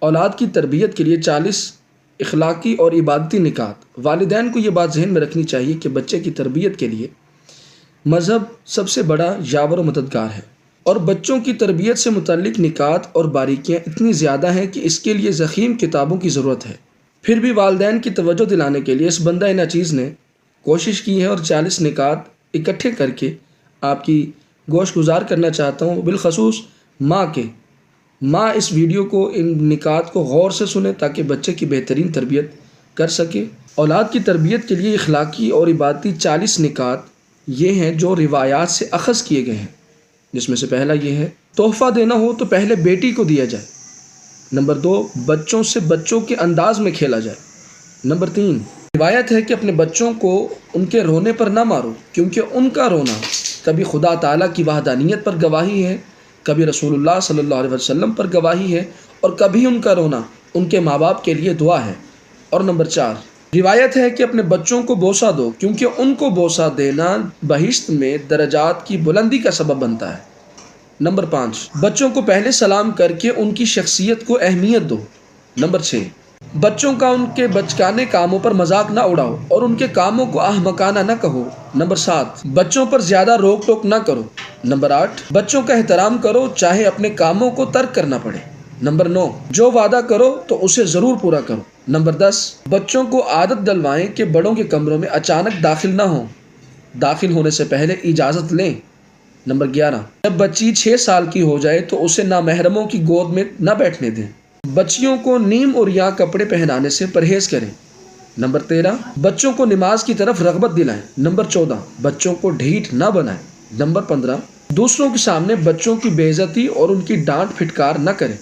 اولاد کی تربیت کے لیے 40 اخلاقی اور عبادتی نکات۔ والدین کو یہ بات ذہن میں رکھنی چاہیے کہ بچے کی تربیت کے لیے مذہب سب سے بڑا یاور و مددگار ہے، اور بچوں کی تربیت سے متعلق نکات اور باریکیاں اتنی زیادہ ہیں کہ اس کے لیے ضخیم کتابوں کی ضرورت ہے۔ پھر بھی والدین کی توجہ دلانے کے لیے اس بندہ ناچیز نے کوشش کی ہے اور 40 نکات اکٹھے کر کے آپ کی گوش گزار کرنا چاہتا ہوں، بالخصوص ماں اس ویڈیو کو، ان نکات کو غور سے سنیں تاکہ بچے کی بہترین تربیت کر سکے۔ اولاد کی تربیت کے لیے اخلاقی اور عبادتی 40 نکات یہ ہیں جو روایات سے اخذ کیے گئے ہیں، جس میں سے پہلا یہ ہے: تحفہ دینا ہو تو پہلے بیٹی کو دیا جائے۔ نمبر 2، بچوں سے بچوں کے انداز میں کھیلا جائے۔ نمبر 3، روایت ہے کہ اپنے بچوں کو ان کے رونے پر نہ مارو، کیونکہ ان کا رونا کبھی خدا تعالیٰ کی وحدانیت پر گواہی ہے، کبھی رسول اللہ صلی اللہ علیہ وسلم پر گواہی ہے، اور کبھی ان کا رونا ان کے ماں باپ کے لیے دعا ہے۔ اور نمبر 4، روایت ہے کہ اپنے بچوں کو بوسہ دو، کیونکہ ان کو بوسہ دینا بہشت میں درجات کی بلندی کا سبب بنتا ہے۔ نمبر 5، بچوں کو پہلے سلام کر کے ان کی شخصیت کو اہمیت دو۔ نمبر 6، بچوں کا ان کے بچکانے کاموں پر مذاق نہ اڑاؤ اور ان کے کاموں کو احمقانہ نہ کہو۔ نمبر 7، بچوں پر زیادہ روک ٹوک نہ کرو۔ نمبر 8، بچوں کا احترام کرو چاہے اپنے کاموں کو ترک کرنا پڑے۔ نمبر 9، جو وعدہ کرو تو اسے ضرور پورا کرو۔ نمبر 10، بچوں کو عادت ڈلوائیں کہ بڑوں کے کمروں میں اچانک داخل نہ ہوں، داخل ہونے سے پہلے اجازت لیں۔ نمبر 11، جب بچی 6 سال کی ہو جائے تو اسے نامحرموں کی گود میں نہ بیٹھنے دیں۔ بچیوں کو نیم اور یا کپڑے پہنانے سے پرہیز کریں۔ نمبر 13، بچوں کو نماز کی طرف رغبت دلائیں۔ نمبر 14، بچوں کو ڈھیٹ نہ بنائیں۔ نمبر 15، دوسروں کے سامنے بچوں کی بے عزتی اور ان کی ڈانٹ پھٹکار نہ کریں۔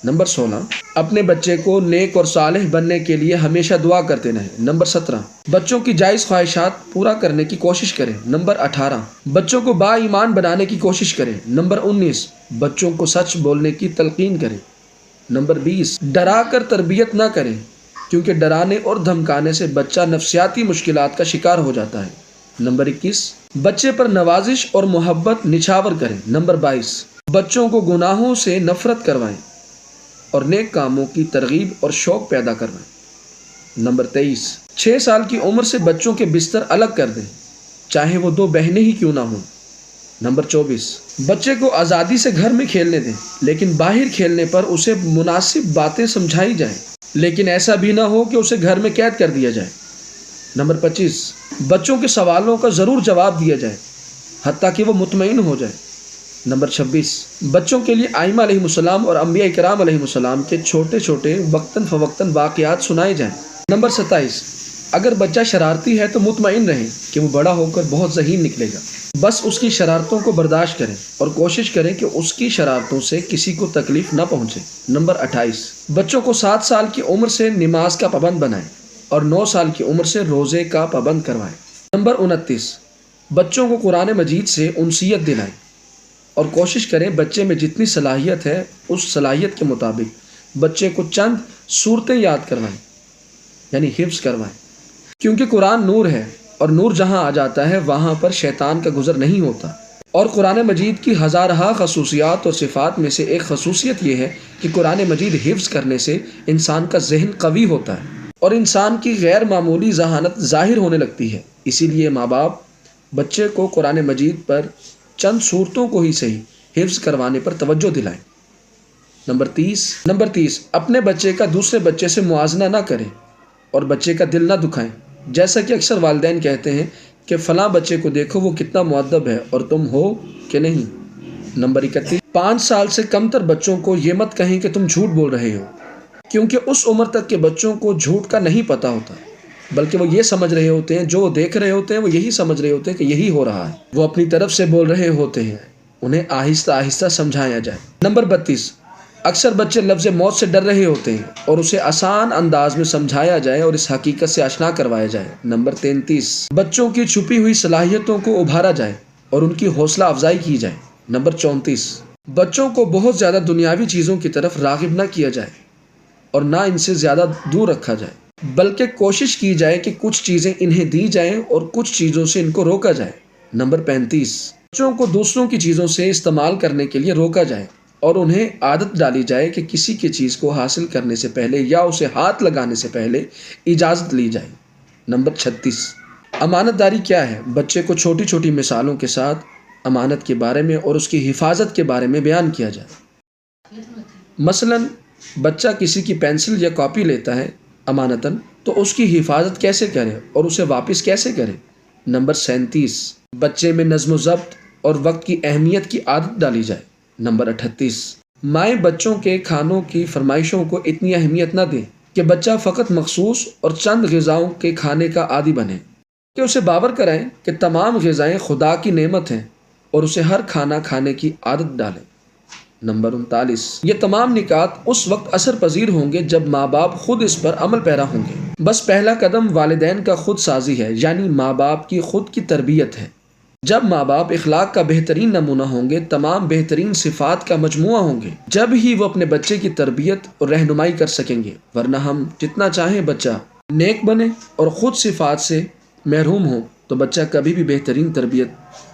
نمبر 16، اپنے بچے کو نیک اور صالح بننے کے لیے ہمیشہ دعا کرتے رہیں۔ نمبر 17، بچوں کی جائز خواہشات پورا کرنے کی کوشش کریں۔ نمبر 18، بچوں کو با ایمان بنانے کی کوشش کریں۔ نمبر 19، بچوں کو سچ بولنے کی تلقین کریں۔ نمبر 20، ڈرا کر تربیت نہ کریں، کیونکہ ڈرانے اور دھمکانے سے بچہ نفسیاتی مشکلات کا شکار ہو جاتا ہے۔ نمبر 21، بچے پر نوازش اور محبت نچھاور کریں۔ نمبر 22، بچوں کو گناہوں سے نفرت کروائیں اور نیک کاموں کی ترغیب اور شوق پیدا کروائیں۔ نمبر 23، 6 سال کی عمر سے بچوں کے بستر الگ کر دیں، چاہے وہ 2 بہنیں ہی کیوں نہ ہوں۔ نمبر 24، بچے کو آزادی سے گھر میں کھیلنے دیں، لیکن باہر کھیلنے پر اسے مناسب باتیں سمجھائی جائیں، لیکن ایسا بھی نہ ہو کہ اسے گھر میں قید کر دیا جائے۔ نمبر 25، بچوں کے سوالوں کا ضرور جواب دیا جائے، حتیٰ کہ وہ مطمئن ہو جائے۔ نمبر 26، بچوں کے لیے ائمہ علیہ السلام اور انبیاء کرام علیہ السلام کے چھوٹے چھوٹے وقتاً فوقتاً واقعات سنائے جائیں۔ نمبر 27، اگر بچہ شرارتی ہے تو مطمئن رہیں کہ وہ بڑا ہو کر بہت ذہین نکلے گا، بس اس کی شرارتوں کو برداشت کریں اور کوشش کریں کہ اس کی شرارتوں سے کسی کو تکلیف نہ پہنچے۔ نمبر 28، بچوں کو 7 سال کی عمر سے نماز کا پابند بنائیں اور 9 سال کی عمر سے روزے کا پابند کروائیں۔ نمبر 29، بچوں کو قرآن مجید سے انسیت دلائیں اور کوشش کریں بچے میں جتنی صلاحیت ہے اس صلاحیت کے مطابق بچے کو چند صورتیں یاد کروائیں، یعنی حفظ کروائیں، کیونکہ قرآن نور ہے اور نور جہاں آ جاتا ہے وہاں پر شیطان کا گزر نہیں ہوتا۔ اور قرآن مجید کی ہزارہا خصوصیات اور صفات میں سے ایک خصوصیت یہ ہے کہ قرآن مجید حفظ کرنے سے انسان کا ذہن قوی ہوتا ہے اور انسان کی غیر معمولی ذہانت ظاہر ہونے لگتی ہے۔ اسی لیے ماں باپ بچے کو قرآن مجید پر چند صورتوں کو ہی صحیح حفظ کروانے پر توجہ دلائیں۔ نمبر 30، اپنے بچے کا دوسرے بچے سے موازنہ نہ کریں اور بچے کا دل نہ دکھائیں، جیسا کہ اکثر والدین کہتے ہیں کہ فلاں بچے کو دیکھو وہ کتنا مؤدب ہے اور تم ہو کہ نہیں۔ نمبر 31، 5 سال سے کم تر بچوں کو یہ مت کہیں کہ تم جھوٹ بول رہے ہو، کیونکہ اس عمر تک کے بچوں کو جھوٹ کا نہیں پتہ ہوتا، بلکہ وہ یہ سمجھ رہے ہوتے ہیں، جو وہ دیکھ رہے ہوتے ہیں وہ یہی سمجھ رہے ہوتے ہیں کہ یہی ہو رہا ہے، وہ اپنی طرف سے بول رہے ہوتے ہیں، انہیں آہستہ آہستہ سمجھایا جائے۔ نمبر 32، اکثر بچے لفظ موت سے ڈر رہے ہوتے ہیں اور اسے آسان انداز میں سمجھایا جائے اور اس حقیقت سے آشنا کروایا جائے۔ نمبر 33، بچوں کی چھپی ہوئی صلاحیتوں کو ابھارا جائے اور ان کی حوصلہ افزائی کی جائے۔ نمبر 34، بچوں کو بہت زیادہ دنیاوی چیزوں کی طرف راغب نہ کیا جائے اور نہ ان سے زیادہ دور رکھا جائے، بلکہ کوشش کی جائے کہ کچھ چیزیں انہیں دی جائیں اور کچھ چیزوں سے ان کو روکا جائے۔ نمبر 35، بچوں کو دوسروں کی چیزوں سے استعمال کرنے کے لیے روکا جائے اور انہیں عادت ڈالی جائے کہ کسی کی چیز کو حاصل کرنے سے پہلے یا اسے ہاتھ لگانے سے پہلے اجازت لی جائے۔ نمبر 36، امانت داری کیا ہے؟ بچے کو چھوٹی چھوٹی مثالوں کے ساتھ امانت کے بارے میں اور اس کی حفاظت کے بارے میں بیان کیا جائے۔ مثلاً بچہ کسی کی پینسل یا کاپی لیتا ہے امانتاً، تو اس کی حفاظت کیسے کرے اور اسے واپس کیسے کرے۔ نمبر 37، بچے میں نظم و ضبط اور وقت کی اہمیت کی عادت ڈالی جائے۔ نمبر 38، مائیں بچوں کے کھانوں کی فرمائشوں کو اتنی اہمیت نہ دیں کہ بچہ فقط مخصوص اور چند غذاؤں کے کھانے کا عادی بنے، کہ اسے باور کرائیں کہ تمام غذائیں خدا کی نعمت ہیں اور اسے ہر کھانا کھانے کی عادت ڈالیں۔ نمبر 39، یہ تمام نکات اس وقت اثر پذیر ہوں گے جب ماں باپ خود اس پر عمل پیرا ہوں گے۔ بس پہلا قدم والدین کا خود سازی ہے، یعنی ماں باپ کی خود کی تربیت ہے۔ جب ماں باپ اخلاق کا بہترین نمونہ ہوں گے، تمام بہترین صفات کا مجموعہ ہوں گے، جب ہی وہ اپنے بچے کی تربیت اور رہنمائی کر سکیں گے، ورنہ ہم جتنا چاہیں بچہ نیک بنے اور خود صفات سے محروم ہو تو بچہ کبھی بھی بہترین تربیت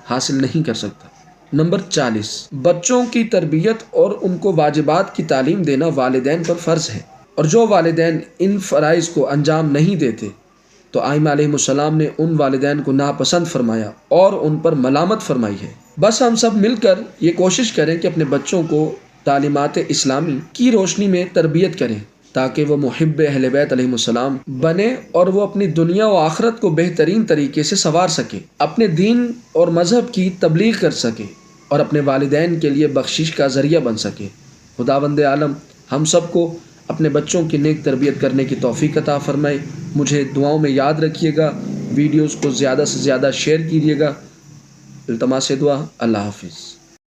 حاصل نہیں کر سکتا۔ نمبر 40، بچوں کی تربیت اور ان کو واجبات کی تعلیم دینا والدین پر فرض ہے، اور جو والدین ان فرائض کو انجام نہیں دیتے تو ائمہ علیہ السلام نے ان والدین کو ناپسند فرمایا اور ان پر ملامت فرمائی ہے۔ بس ہم سب مل کر یہ کوشش کریں کہ اپنے بچوں کو تعلیمات اسلامی کی روشنی میں تربیت کریں تاکہ وہ محب اہل بیت علیہ السلام بنے اور وہ اپنی دنیا و آخرت کو بہترین طریقے سے سنوار سکے، اپنے دین اور مذہب کی تبلیغ کر سکے اور اپنے والدین کے لیے بخشش کا ذریعہ بن سکے۔ خداوند عالم ہم سب کو اپنے بچوں کی نیک تربیت کرنے کی توفیق عطا فرمائے۔ مجھے دعاؤں میں یاد رکھیے گا، ویڈیوز کو زیادہ سے زیادہ شیئر کیجیے گا۔ التماس دعا، اللہ حافظ۔